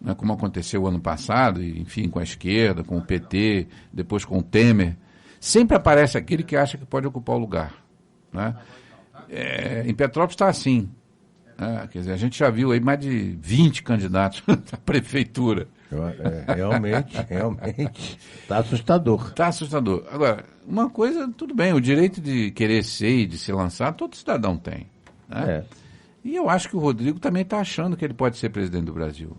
né, como aconteceu ano passado, enfim, com a esquerda, com o PT, depois com o Temer, sempre aparece aquele que acha que pode ocupar o lugar. Né? Em Petrópolis está assim. Quer dizer, a gente já viu aí mais de 20 candidatos à prefeitura. Realmente, está assustador. Está assustador. Agora, uma coisa, tudo bem, o direito de querer ser e de se lançar, todo cidadão tem. Né? E eu acho que o Rodrigo também está achando que ele pode ser presidente do Brasil.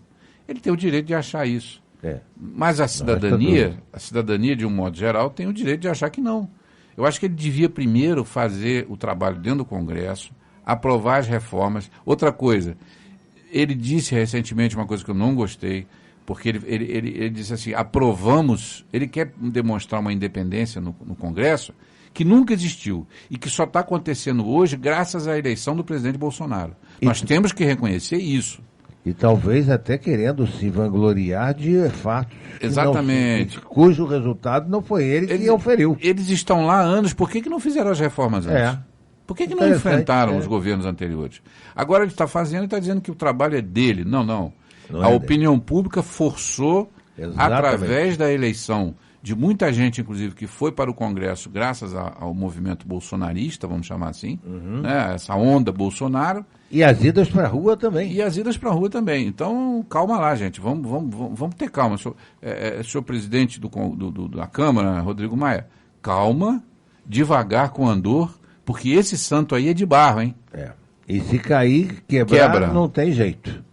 Ele tem o direito de achar isso. Mas a cidadania, de um modo geral, tem o direito de achar que não. Eu acho que ele devia primeiro fazer o trabalho dentro do Congresso, aprovar as reformas. Outra coisa, ele disse recentemente uma coisa que eu não gostei, porque ele disse assim, aprovamos, ele quer demonstrar uma independência no Congresso que nunca existiu e que só está acontecendo hoje graças à eleição do presidente Bolsonaro. Nós temos que reconhecer isso. E talvez até querendo se vangloriar de fatos Exatamente. Cujo resultado não foi ele que oferiu. Eles estão lá há anos, por que não fizeram as reformas antes? Por que não enfrentaram os governos anteriores? Agora ele está fazendo e está dizendo que o trabalho é dele. Não. A opinião pública forçou, através da eleição de muita gente, inclusive, que foi para o Congresso graças ao movimento bolsonarista, vamos chamar assim, né, essa onda Bolsonaro. E as idas para a rua também. Então, calma lá, gente. Vamos ter calma. Senhor presidente da Câmara, Rodrigo Maia, calma, devagar com andor, porque esse santo aí é de barro, hein? E se cair, quebra. Não tem jeito.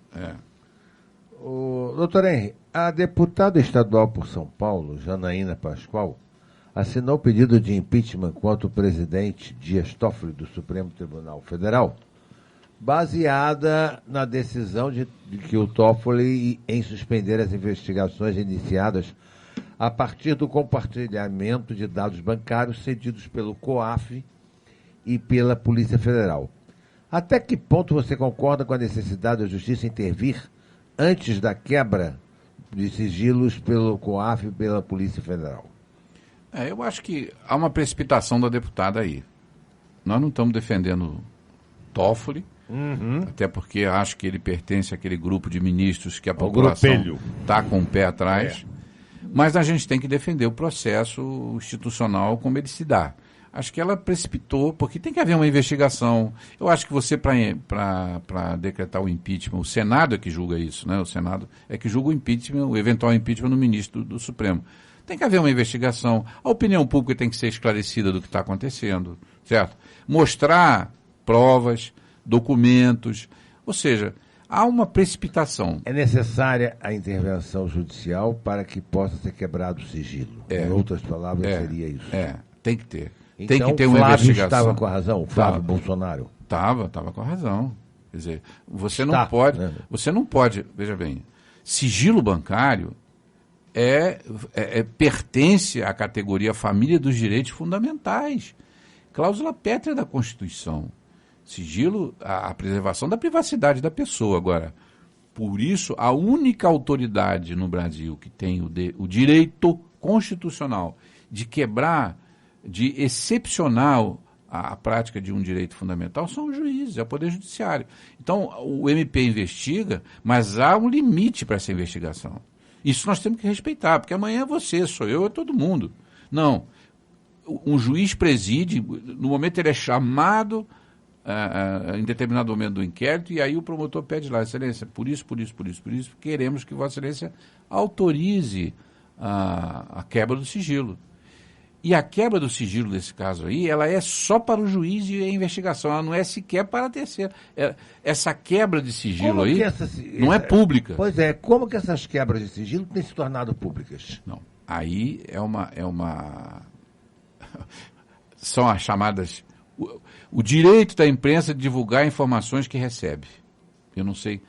Doutor Henry, a deputada estadual por São Paulo, Janaína Pascoal, assinou pedido de impeachment contra o presidente Dias Toffoli do Supremo Tribunal Federal, baseada na decisão de que o Toffoli em suspender as investigações iniciadas a partir do compartilhamento de dados bancários cedidos pelo COAF e pela Polícia Federal. Até que ponto você concorda com a necessidade da Justiça intervir antes da quebra de sigilos pelo COAF e pela Polícia Federal? Eu acho que há uma precipitação da deputada aí. Nós não estamos defendendo Toffoli, até porque acho que ele pertence àquele grupo de ministros que a população está com o pé atrás. Mas a gente tem que defender o processo institucional como ele se dá. Acho que ela precipitou, porque tem que haver uma investigação. Eu acho que você, para decretar o impeachment, o Senado é que julga isso, né? O Senado é que julga o impeachment, o eventual impeachment no ministro do Supremo. Tem que haver uma investigação. A opinião pública tem que ser esclarecida do que está acontecendo, certo? Mostrar provas, documentos, ou seja, há uma precipitação. É necessária a intervenção judicial para que possa ser quebrado o sigilo. Em outras palavras, seria isso. Tem que ter. Então, tem que ter uma investigação. Estava com a razão, o Flávio Bolsonaro? Estava com a razão. Quer dizer, você não pode, veja bem, sigilo bancário pertence à categoria família dos direitos fundamentais. Cláusula pétrea da Constituição. Sigilo, a preservação da privacidade da pessoa. Agora, por isso, a única autoridade no Brasil que tem o direito constitucional de quebrar, de excepcionar a prática de um direito fundamental são os juízes, é o Poder Judiciário. Então, o MP investiga, mas há um limite para essa investigação. Isso nós temos que respeitar, porque amanhã é você, sou eu, é todo mundo. Não. Um juiz preside, no momento ele é chamado em determinado momento do inquérito, e aí o promotor pede lá, Excelência, por isso, queremos que Vossa Excelência autorize a quebra do sigilo. E a quebra do sigilo nesse caso aí, ela é só para o juiz e a investigação, ela não é sequer para a terceira. Essa quebra de sigilo aí não é pública. Pois é, como que essas quebras de sigilo têm se tornado públicas? Não, aí são as chamadas... O direito da imprensa de divulgar informações que recebe. Eu não sei...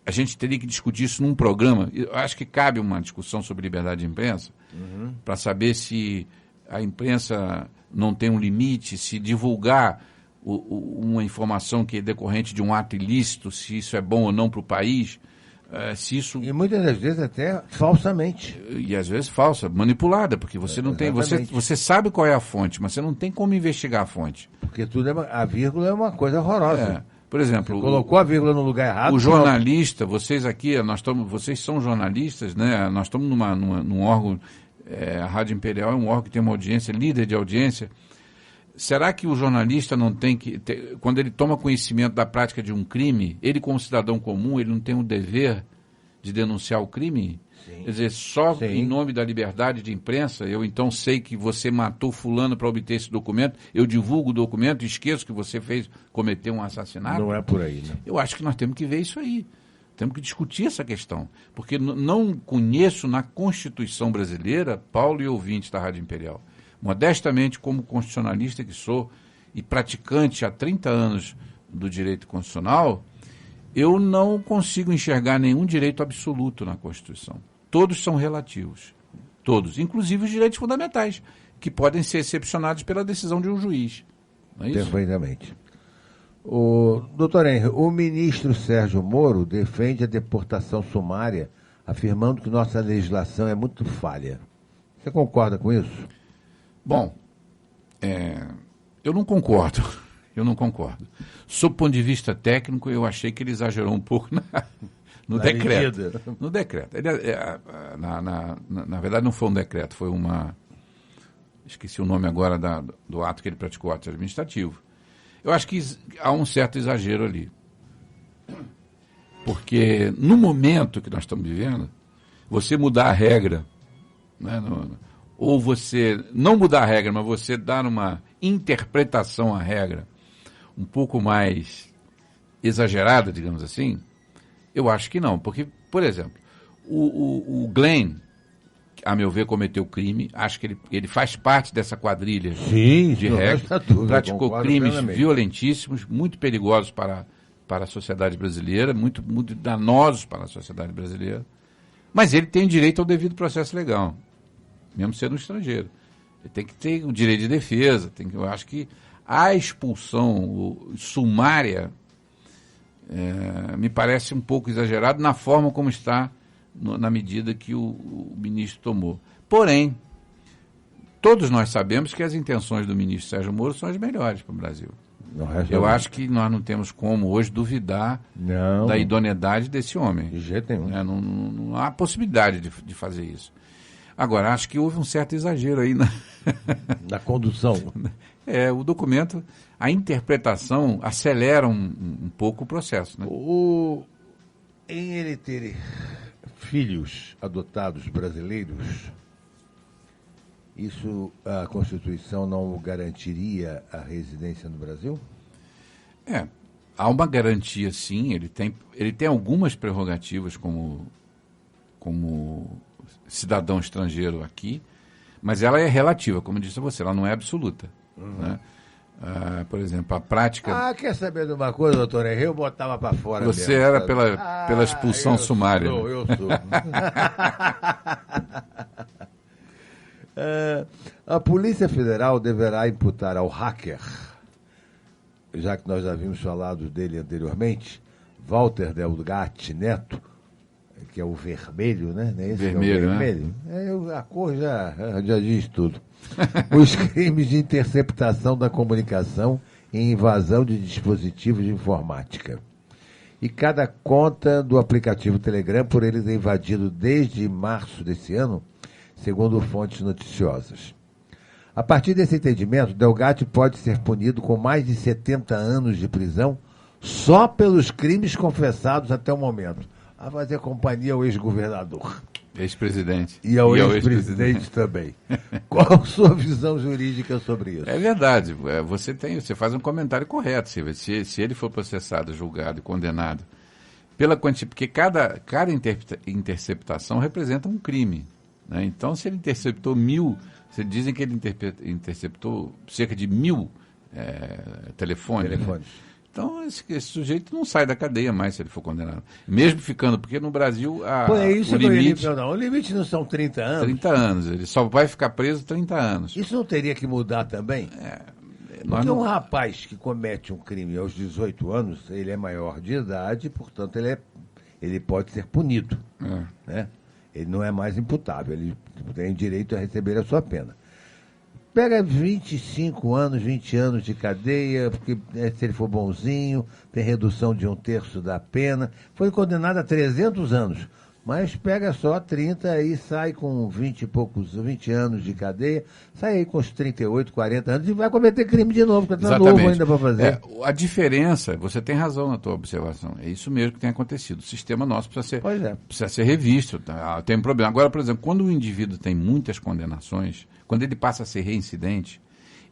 a gente teria que discutir isso num programa. Eu acho que cabe uma discussão sobre liberdade de imprensa, para saber se a imprensa não tem um limite, se divulgar uma informação que é decorrente de um ato ilícito, se isso é bom ou não para o país. se isso... E muitas das vezes até falsamente. E às vezes falsa, manipulada, porque você não tem... Você sabe qual é a fonte, mas você não tem como investigar a fonte. Porque tudo a vírgula é uma coisa horrorosa. Por exemplo... Você colocou a vírgula no lugar errado... O jornalista, vocês aqui, vocês são jornalistas, né? Nós estamos num órgão... a Rádio Imperial é um órgão que tem uma audiência, líder de audiência. Será que o jornalista não tem que... quando ele toma conhecimento da prática de um crime, ele como cidadão comum, ele não tem o dever de denunciar o crime? Sim. Quer dizer, só Sim. em nome da liberdade de imprensa, eu então sei que você matou fulano para obter esse documento, eu divulgo o documento e esqueço que você cometeu um assassinato? Não é por aí, né? Eu acho que nós temos que ver isso aí. Temos que discutir essa questão. Porque não conheço na Constituição brasileira, Paulo e ouvintes da Rádio Imperial, modestamente como constitucionalista que sou e praticante há 30 anos do direito constitucional, eu não consigo enxergar nenhum direito absoluto na Constituição. Todos são relativos. Todos. Inclusive os direitos fundamentais, que podem ser excepcionados pela decisão de um juiz. Não é isso? Perfeitamente. Doutor Henry, o ministro Sérgio Moro defende a deportação sumária, afirmando que nossa legislação é muito falha. Você concorda com isso? Bom, eu não concordo. Eu não concordo. Sob o ponto de vista técnico, eu achei que ele exagerou um pouco no decreto. Medida. No decreto. Na verdade, não foi um decreto, foi esqueci o nome agora do ato que ele praticou, ato administrativo. Eu acho que há um certo exagero ali. Porque no momento que nós estamos vivendo, você mudar a regra, né, ou você não mudar a regra, mas você dar uma interpretação à regra um pouco mais exagerada, digamos assim, eu acho que não. Porque, por exemplo, o Glenn, a meu ver, cometeu crime. Acho que ele faz parte dessa quadrilha de regras. Praticou crimes violentíssimos, muito perigosos para a sociedade brasileira, muito, muito danosos para a sociedade brasileira. Mas ele tem direito ao devido processo legal, mesmo sendo estrangeiro. Ele tem que ter o direito de defesa. Eu acho que a expulsão sumária me parece um pouco exagerado na forma como está, na medida que o ministro tomou. Porém, todos nós sabemos que as intenções do ministro Sérgio Moro são as melhores para o Brasil. Eu acho que nós não temos como hoje duvidar da idoneidade desse homem. De jeito nenhum. Não há possibilidade de fazer isso. Agora, acho que houve um certo exagero aí na condução. O documento, a interpretação acelera um pouco o processo. Né? Em ele ter filhos adotados brasileiros, isso a Constituição não garantiria a residência no Brasil? Há uma garantia, sim. Ele tem algumas prerrogativas como cidadão estrangeiro aqui, mas ela é relativa, como disse você, ela não é absoluta. Uhum. Né? Por exemplo, a prática... quer saber de uma coisa, doutor Henry? Eu botava para fora Você mesmo, era pela expulsão sumária. Eu sou. A Polícia Federal deverá imputar ao hacker, já que nós já havíamos falado dele anteriormente, Walter Delgatti Neto, que é o vermelho, né? Esse vermelho, é o vermelho. Né? A cor já diz tudo. Os crimes de interceptação da comunicação e invasão de dispositivos de informática. E cada conta do aplicativo Telegram por eles é invadido desde março desse ano, segundo fontes noticiosas. A partir desse entendimento, Delgatti pode ser punido com mais de 70 anos de prisão só pelos crimes confessados até o momento. A fazer companhia ao ex-governador. Ex-presidente. E ao ex-presidente também. Qual a sua visão jurídica sobre isso? É verdade. Você faz um comentário correto. Se ele for processado, julgado e condenado pela quantia, porque cada interceptação representa um crime. Né? Então, se ele interceptou 1.000, dizem que ele interceptou cerca de 1.000 telefones. Né? Então, esse sujeito não sai da cadeia mais se ele for condenado. Mesmo ficando, porque no Brasil o limite... O limite não são 30 anos? 30 anos. Ele só vai ficar preso 30 anos. Isso não teria que mudar também? Porque um rapaz que comete um crime aos 18 anos, ele é maior de idade, portanto, ele é ele pode ser punido. Né? Ele não é mais imputável, ele tem direito a receber a sua pena. Pega 25 anos, 20 anos de cadeia, porque se ele for bonzinho, tem redução de 1/3 da pena. Foi condenado a 300 anos, mas pega só 30 e sai com 20 anos de cadeia, sai aí com os 38, 40 anos e vai cometer crime de novo, porque está novo ainda para fazer. A diferença, você tem razão na tua observação, é isso mesmo que tem acontecido. O sistema nosso precisa ser revisto, tá? Tem um problema. Agora, por exemplo, quando o indivíduo tem muitas condenações, quando ele passa a ser reincidente,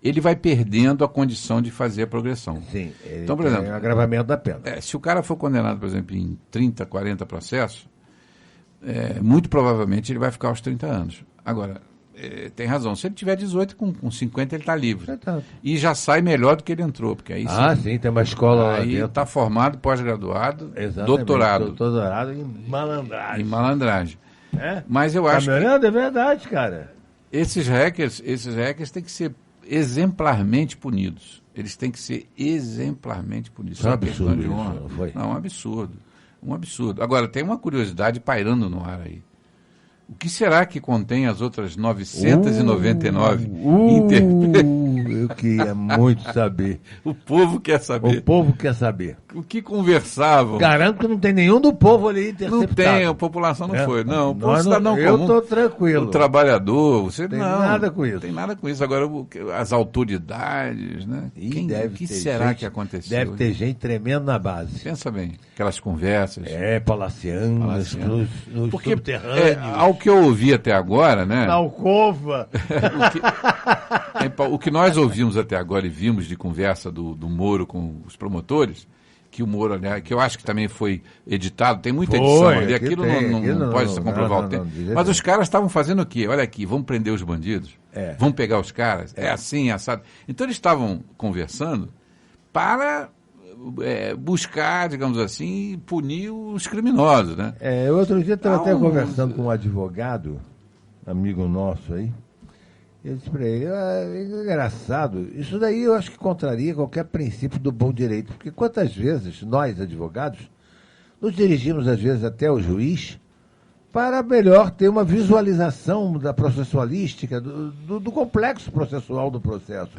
ele vai perdendo a condição de fazer a progressão. Sim, então, por exemplo, tem o agravamento da pena. Se o cara for condenado, por exemplo, em 30, 40 processos, muito provavelmente ele vai ficar aos 30 anos. Agora, tem razão, se ele tiver 18, com 50 ele está livre. E já sai melhor do que ele entrou, porque aí sim, tem uma escola lá aí está formado, pós-graduado, doutorado. Doutorado em malandragem. Mas eu acho que... é verdade, cara. Esses hackers têm que ser exemplarmente punidos. Eles têm que ser exemplarmente punidos. É um absurdo isso, não foi? Não, um absurdo. Agora, tem uma curiosidade pairando no ar aí. O que será que contém as outras 999 Eu queria muito saber. O povo quer saber. O povo quer saber. O que conversavam. Garanto que não tem nenhum do povo ali interceptado. Não tem, a população não foi. Não, o povo cidadão comum. Eu estou tranquilo. O trabalhador, você tem não. Nada com isso. Tem nada com isso. Agora, as autoridades, né? O que será que aconteceu? Deve ter gente tremendo na base. Pensa bem, aquelas conversas. Palacianas, nos subterrâneos. Ao que eu ouvi até agora, né? Na alcova. O que nós ouvimos até agora e vimos de conversa do Moro com os promotores, que o Moro, né, que eu acho que também foi editado, tem muita edição ali, aquilo não pode se comprovar o tempo. Mas os caras estavam fazendo o quê? Olha aqui, vamos prender os bandidos, vamos pegar os caras, assim, assado. Então eles estavam conversando para buscar, digamos assim, punir os criminosos, né? Outro dia estava até conversando com um advogado, amigo nosso aí. Eu disse para ele, é engraçado, isso daí eu acho que contraria qualquer princípio do bom direito, porque quantas vezes nós, advogados, nos dirigimos às vezes até o juiz para melhor ter uma visualização da processualística, do complexo processual do processo.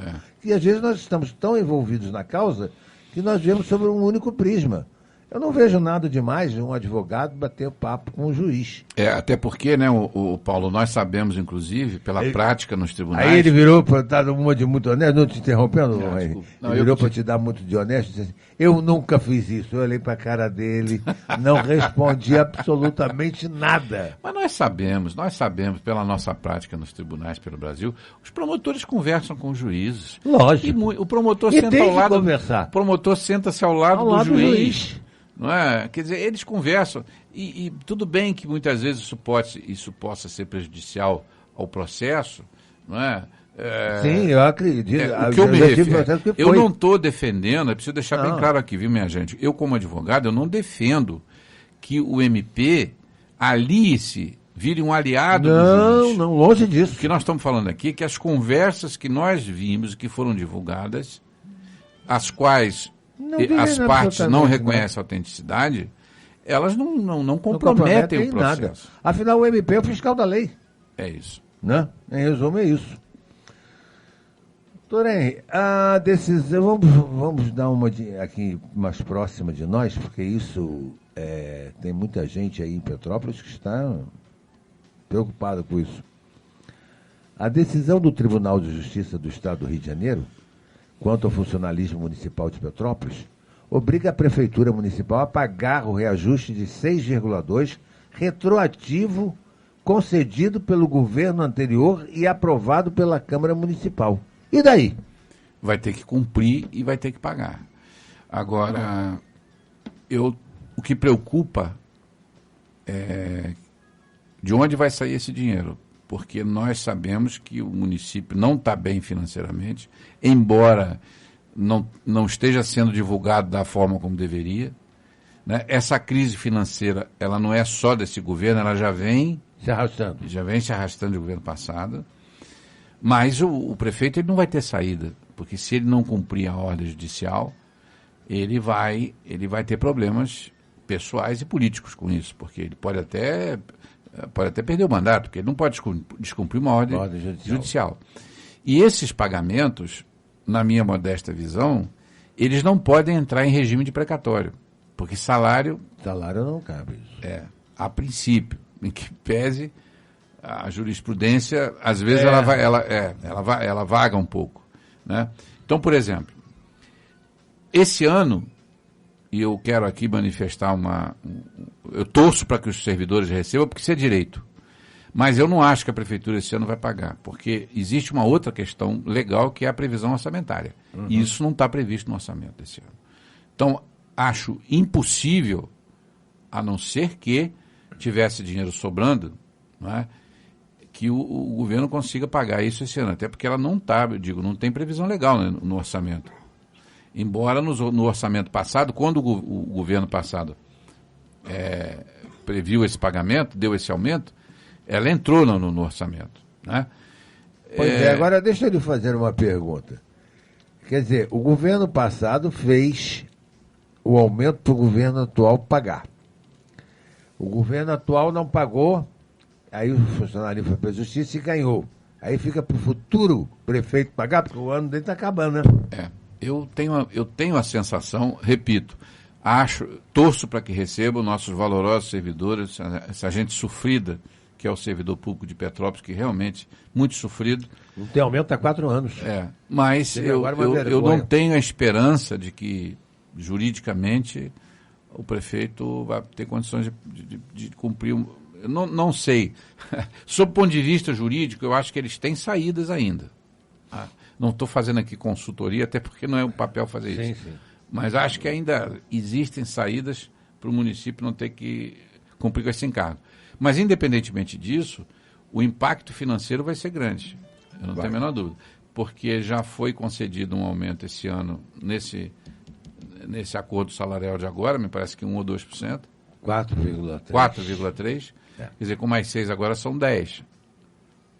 E às vezes nós estamos tão envolvidos na causa que nós vemos sobre um único prisma. Eu não vejo nada demais de um advogado bater papo com o juiz. Até porque, né, o Paulo, nós sabemos, inclusive, pela prática nos tribunais... Aí ele virou para dar uma de muito honesto, não te interrompendo, ele virou para te dar muito de honesto, disse assim, eu nunca fiz isso. Eu olhei para a cara dele, não respondi absolutamente nada. Mas nós sabemos, pela nossa prática nos tribunais pelo Brasil, os promotores conversam com os juízes. Lógico. E o promotor senta ao lado... conversar. O promotor senta-se ao lado do juiz. Não é? Quer dizer, eles conversam e tudo bem que muitas vezes isso possa ser prejudicial ao processo, não é? Sim, eu acredito. O que eu me refiro, eu não estou defendendo, é preciso deixar bem claro aqui, viu, minha gente? Eu, como advogado, eu não defendo que o MP alie-se, vire um aliado do juiz. Não, longe disso. O que nós estamos falando aqui é que as conversas que nós vimos e que foram divulgadas, as quais... as partes não reconhecem a autenticidade, elas não comprometem o processo. Nada. Afinal, o MP é o fiscal da lei. É isso. Né? Em resumo, é isso. Doutor Henry, a decisão... Vamos dar uma aqui mais próxima de nós, porque isso... tem muita gente aí em Petrópolis que está preocupada com isso. A decisão do Tribunal de Justiça do Estado do Rio de Janeiro quanto ao funcionalismo municipal de Petrópolis, obriga a Prefeitura Municipal a pagar o reajuste de 6,2% retroativo concedido pelo governo anterior e aprovado pela Câmara Municipal. E daí? Vai ter que cumprir e vai ter que pagar. Agora, o que preocupa é de onde vai sair esse dinheiro. Porque nós sabemos que o município não está bem financeiramente, embora não esteja sendo divulgado da forma como deveria. Né? Essa crise financeira, ela não é só desse governo, ela já vem se arrastando. Do governo passado. Mas o prefeito ele não vai ter saída, porque se ele não cumprir a ordem judicial, ele vai ter problemas pessoais e políticos com isso, porque ele pode até perder o mandato, porque ele não pode descumprir uma ordem judicial. E esses pagamentos, na minha modesta visão, eles não podem entrar em regime de precatório, porque salário não cabe isso. A princípio, em que pese a jurisprudência, às vezes ela vaga um pouco, né? Então, por exemplo, esse ano, e eu quero aqui manifestar eu torço para que os servidores recebam, porque isso é direito. Mas eu não acho que a prefeitura esse ano vai pagar, porque existe uma outra questão legal, que é a previsão orçamentária. E isso não está previsto no orçamento desse ano. Então, acho impossível, a não ser que tivesse dinheiro sobrando, não é, que o governo consiga pagar isso esse ano. Até porque ela não não tem previsão legal, né, no orçamento. Embora no orçamento passado, quando o governo passado previu esse pagamento, deu esse aumento, ela entrou no orçamento, né? Pois agora deixa eu lhe fazer uma pergunta. Quer dizer, o governo passado fez o aumento para o governo atual pagar. O governo atual não pagou, aí o funcionário foi para a justiça e ganhou. Aí fica para o futuro prefeito pagar, porque o ano dele está acabando, né? Eu tenho a sensação, repito, torço para que recebam nossos valorosos servidores, essa gente sofrida, que é o servidor público de Petrópolis, que realmente muito sofrido. Não tem aumento há 4 anos. Mas eu não tenho a esperança de que, juridicamente, o prefeito vai ter condições de cumprir. Eu não sei. Sob o ponto de vista jurídico, eu acho que eles têm saídas ainda. Não estou fazendo aqui consultoria, até porque não é o papel fazer isso. Sim. Mas acho que ainda existem saídas para o município não ter que cumprir com esse encargo. Mas, independentemente disso, o impacto financeiro vai ser grande. Eu não tenho a menor dúvida. Porque já foi concedido um aumento esse ano, nesse acordo salarial de agora, me parece que 1 ou 2%. 4,3%. Quer dizer, com mais 6 agora são 10%.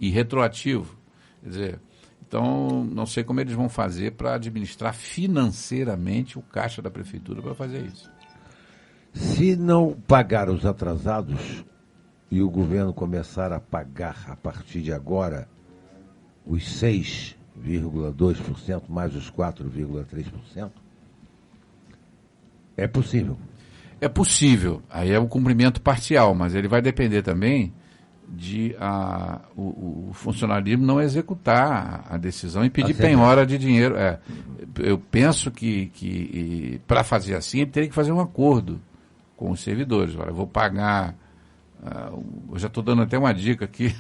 E retroativo. Quer dizer, então, não sei como eles vão fazer para administrar financeiramente o caixa da prefeitura para fazer isso. Se não pagar os atrasados e o governo começar a pagar a partir de agora os 6,2% mais os 4,3%, é possível. É possível. Aí é um cumprimento parcial, mas ele vai depender também de o funcionalismo não executar a decisão e pedir penhora de dinheiro. Eu penso que para fazer assim, ele teria que fazer um acordo com os servidores. Olha, eu vou pagar... eu já estou dando até uma dica aqui.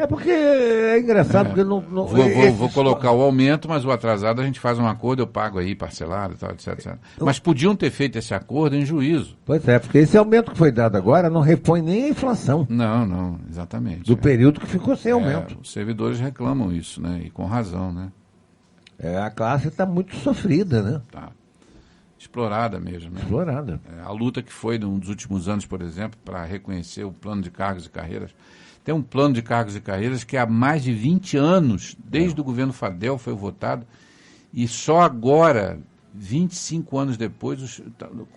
Porque é engraçado, porque não vou colocar o aumento, mas o atrasado a gente faz um acordo, eu pago aí parcelado, tal, etc. Mas podiam ter feito esse acordo em juízo. Pois é, porque esse aumento que foi dado agora não repõe nem a inflação. Não, exatamente. Do período que ficou sem aumento. Os servidores reclamam isso, né? E com razão, né? A classe está muito sofrida, né? Tá. Explorada mesmo, né? Explorada. A luta que foi nos últimos anos, por exemplo, para reconhecer o plano de cargos e carreiras. Tem um plano de cargos e carreiras que há mais de 20 anos, desde o governo Fadel, foi votado, e só agora, 25 anos depois,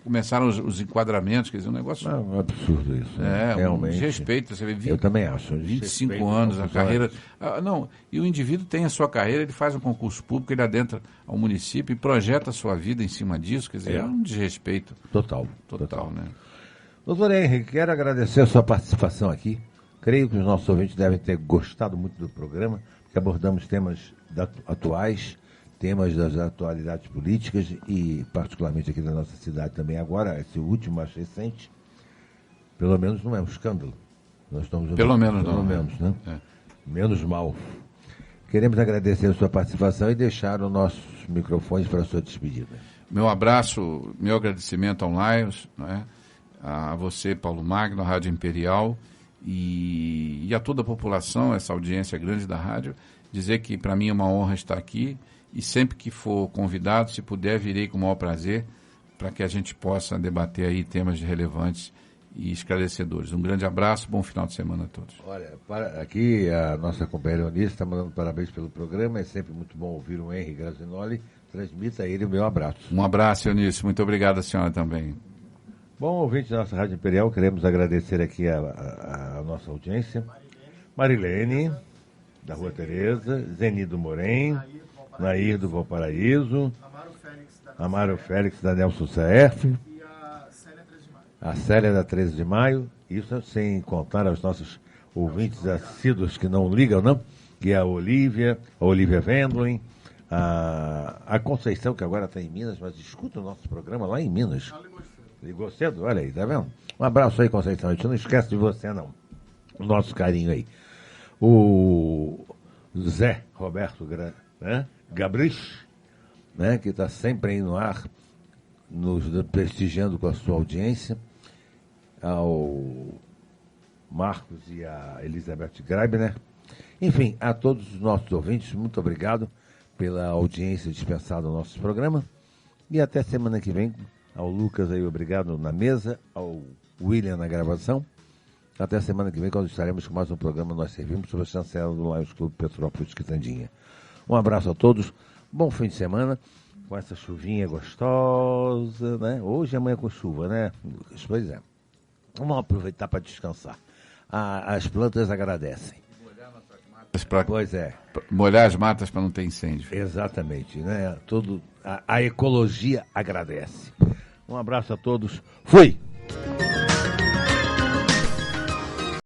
começaram os enquadramentos, quer dizer, um negócio... É um absurdo isso. Né? Realmente. Um desrespeito. Você vê, eu também acho. 25 anos, a carreira... e o indivíduo tem a sua carreira, ele faz um concurso público, ele adentra ao município e projeta a sua vida em cima disso, quer dizer, é um desrespeito. Total, né? Doutor Henrique, quero agradecer a sua participação aqui. Creio que os nossos ouvintes devem ter gostado muito do programa, porque abordamos temas atuais, temas das atualidades políticas e, particularmente aqui da nossa cidade também agora, esse último mais recente, pelo menos não é um escândalo. Nós estamos pelo menos, né? Menos mal. Queremos agradecer a sua participação e deixar os nossos microfones para a sua despedida. Meu abraço, meu agradecimento ao Lions, né? A você, Paulo Magno, a Rádio Imperial, e a toda a população, essa audiência grande da rádio, dizer que para mim é uma honra estar aqui. E sempre que for convidado, se puder, virei com o maior prazer para que a gente possa debater aí temas relevantes e esclarecedores. Um grande abraço, bom final de semana a todos. Olha, aqui a nossa companheira Eunice está mandando parabéns pelo programa, é sempre muito bom ouvir o Henrique Grazinoli, transmita a ele o meu abraço. Um abraço, Eunice, muito obrigado a senhora também. Bom, ouvinte da nossa Rádio Imperial, queremos agradecer aqui a nossa audiência. Marilene, da Rua Tereza, Zenido Morém, Nair do Valparaíso, Amaro Félix da Nelson CF, e a Célia 13 de Maio. a Célia da 13 de Maio, isso sem contar aos nossos ouvintes assíduos que não ligam, não, que é a Olivia Wendlin, a Conceição, que agora está em Minas, mas escuta o nosso programa lá em Minas. Ligou cedo? Olha aí, tá vendo? Um abraço aí, Conceição. A gente não esquece de você, não. O nosso carinho aí. O Zé Roberto Gabrich, né, que está sempre aí no ar, nos prestigiando com a sua audiência. Ao Marcos e a Elizabeth Greibner. Enfim, a todos os nossos ouvintes, muito obrigado pela audiência dispensada ao nosso programa. E até semana que vem. Ao Lucas aí, obrigado na mesa, ao William na gravação. Até semana que vem, quando estaremos com mais um programa Nós Servimos, sob a chancela do Lions Clube Petrópolis Quitandinha. Um abraço a todos, bom fim de semana, com essa chuvinha gostosa, né? Hoje e amanhã com chuva, né, Lucas? Pois é. Vamos aproveitar para descansar. As plantas agradecem. Pois é. Molhar as matas para não ter incêndio. Exatamente, né? A ecologia agradece. Um abraço a todos. Fui!